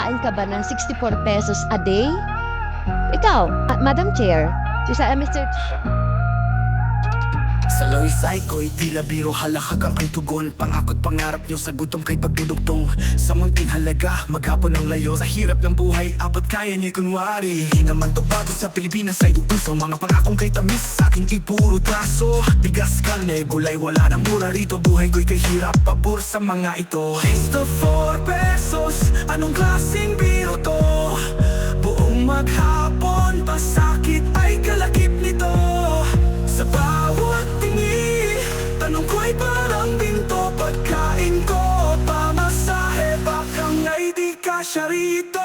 kumakain ka ba ng 64 pesos a day? Ikaw, Madam Chair, Mr. Sa lawisay ko'y tila biro, halakak ang tugon. Pangakot pangarap nyo sa gutom kay pagdudugtong. Sa munting halaga, maghapon ang layo. Sa hirap ng buhay, abot kaya niya kunwari. Di naman to bago sa Pilipinas ay utuso. Mga pangakong kay tamis, sa aking ipuro traso. Bigas kalne, gulay, wala nang mura rito. Buhay ko'y kay hirap, pabor sa mga ito. 64 pesos, anong klaseng biro to? Buong maghapon, pasakit ay kalakip nito. Sa bawat tingi, tanong ko'y parang binto. Pagkain ko, pamasahe, baka nga'y di kasya rito.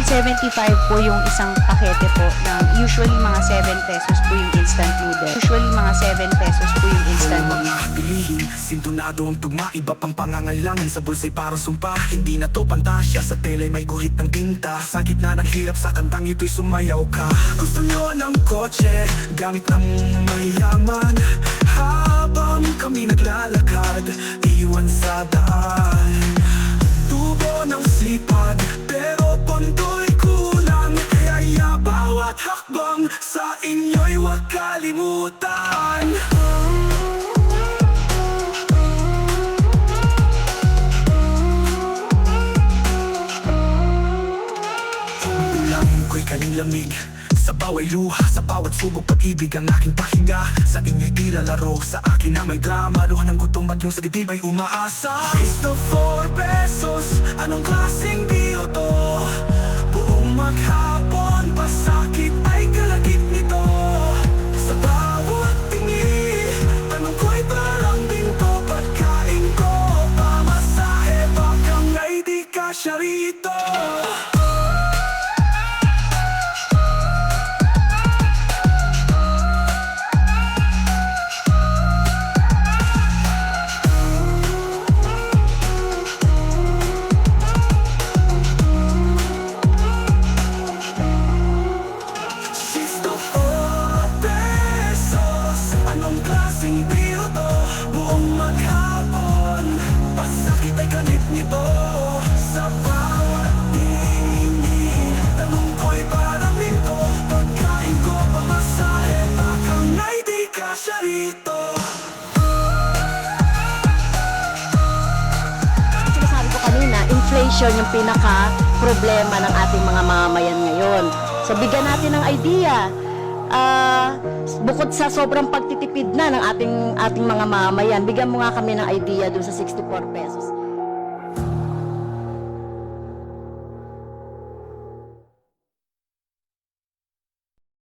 7.75 po yung isang pakete po ng usually mga 7 pesos po yung instant noodle. Usually mga 7 pesos po yung instant Ang noodle. mga bilihin, sintonado ang tugma. Iba pang pangangailangan sa bulsa'y parang sumpa. Hindi na to pantasya, sa tele may guhit ng tinta. Sa gitna ng hirap, sa kantang ito'y sumayaw ka. Gusto nyo ng kotse, gamit ng mayaman. Habang kami naglalakad, iwan sa daan. Tubo ng sipag, pero pondo'y kulang. Kaya bawat hakbang sa inyo'y huwag kalimutan. Bilangin ko'y kaning lamig sa bawat luha, sa bawat subok pag-ibig ang aking pahinga. Sa inyo'y tila laro, sa akin na may drama. Luha ng gutom at yung sa dibdib ay umaasa. 64 pesos, anong klaseng biro to? Buong maghapon, pasakit ay kalakip nito. Sa bawat tingi, tanong ko'y parang binto. Pagkain ko, pamasahe, baka nga'y di kasya rito. Anong klaseng biro to? Buong maghapon, pasakit ay kanip nito. Sa bawat tingin, tanong ko'y parang minto. Pagkain ko, pamasahe, baka nga'y di kasya rito. Sinasabi ko kanina, inflation yung pinaka-problema ng ating mga mamamayan ngayon. So bigyan natin ng idea. Bukod sa sobrang pagtitipid na ng ating mga mamamayan, bigyan mo nga kami ng idea dun sa 64 pesos.